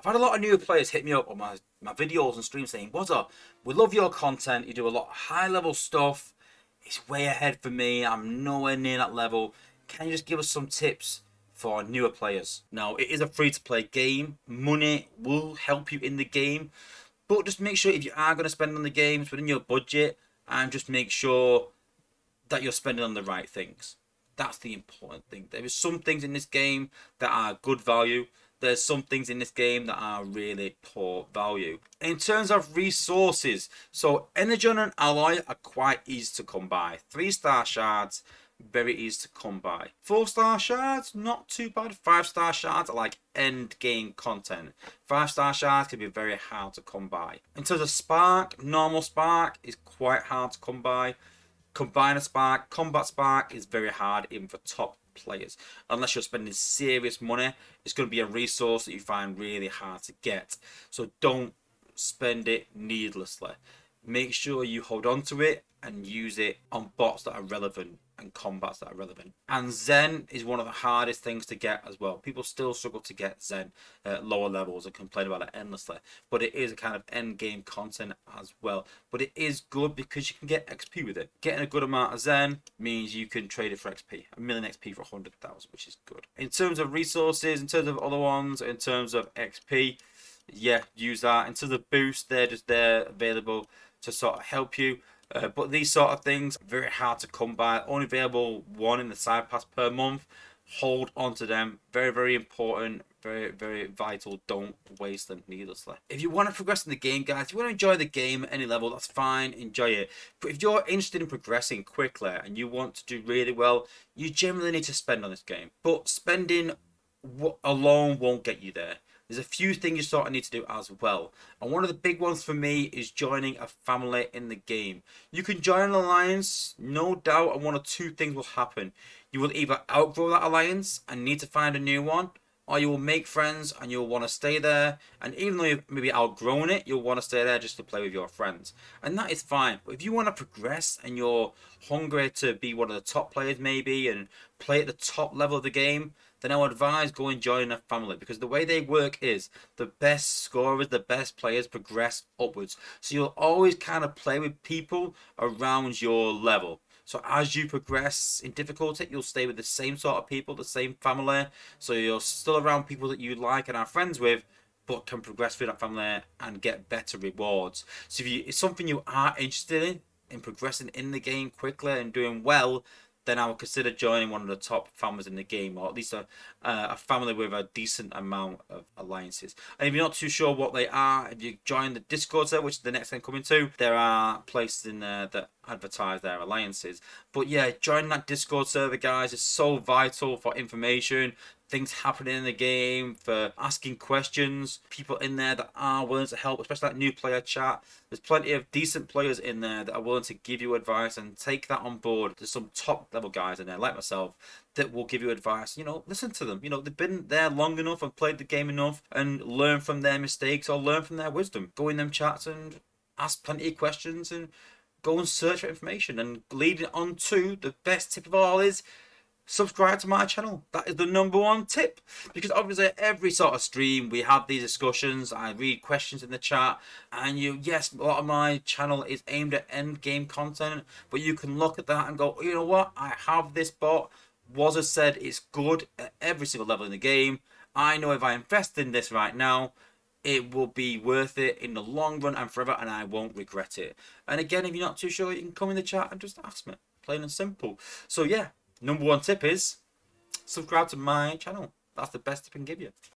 had a lot of new players hit me up on my videos and streams saying, Wozza, we love your content. You do a lot of high level stuff. It's way ahead for me. I'm nowhere near that level. Can you just give us some tips for newer players? Now, it is a free-to-play game. Money will help you in the game. But just make sure if you are going to spend on the games within your budget, and just make sure that you're spending on the right things. That's the important thing. There is some things in this game that are good value. There's some things in this game that are really poor value. In terms of resources, so energon and alloy are quite easy to come by. 3-star shards, very easy to come by. 4-star shards, not too bad. 5-star shards are like end game content. 5-star shards can be very hard to come by. In terms of spark, normal spark is quite hard to come by. Combiner spark, combat spark is very hard even for top players. Unless you're spending serious money, it's going to be a resource that you find really hard to get. So don't spend it needlessly. Make sure you hold on to it and use it on bots that are relevant and combats that are relevant. And Zen is one of the hardest things to get as well. People still struggle to get Zen at lower levels and complain about it endlessly. But it is a kind of end game content as well. But it is good because you can get XP with it. Getting a good amount of Zen means you can trade it for XP. 1,000,000 XP for 100,000, which is good. In terms of resources, in terms of other ones, in terms of XP, yeah, use that. In terms of boost, they're just there available to sort of help you. But these sort of things are very hard to come by. Only available one in the side pass per month. Hold on to them. Very, very important. Very, very vital. Don't waste them needlessly. If you want to progress in the game, guys, if you want to enjoy the game at any level, that's fine. Enjoy it. But if you're interested in progressing quickly and you want to do really well, you generally need to spend on this game. But spending alone won't get you there. There's a few things you sort of need to do as well. And one of the big ones for me is joining a family in the game. You can join an alliance, no doubt, and one or two things will happen. You will either outgrow that alliance and need to find a new one, or you will make friends and you'll want to stay there. And even though you've maybe outgrown it, you'll want to stay there just to play with your friends. And that is fine. But if you want to progress and you're hungry to be one of the top players maybe and play at the top level of the game, then I would advise go and join a family, because the way they work is the best scorers, the best players progress upwards. So you'll always kind of play with people around your level. So as you progress in difficulty, you'll stay with the same sort of people, the same family. So you're still around people that you like and are friends with, but can progress through that family and get better rewards. So if it's something you are interested in progressing in the game quickly and doing well, then I would consider joining one of the top families in the game, or at least a family with a decent amount of alliances. And if you're not too sure what they are, if you join the Discord server, which is the next thing coming to, there are places in there that advertise their alliances. But yeah, join that Discord server, guys. It's so vital for information, things happening in the game, for asking questions, people in there that are willing to help, especially that new player chat. There's plenty of decent players in there that are willing to give you advice, and take that on board. There's some top level guys in there, like myself, that will give you advice. You know, listen to them. You know, they've been there long enough and played the game enough, and learn from their mistakes or learn from their wisdom. Go in them chats and ask plenty of questions and go and search for information. And leading on to the best tip of all is subscribe to my channel. That is the #1 tip, because obviously every sort of stream we have these discussions. I read questions in the chat, and yes, a lot of my channel is aimed at end game content, but you can look at that and go, you know what, I have this bot. Wozza said it's good at every single level in the game. I know if I invest in this right now, it will be worth it in the long run and forever, and I won't regret it. And again, if you're not too sure, you can come in the chat and just ask me, plain and simple. So yeah, #1 tip is subscribe to my channel. That's the best tip I can give you.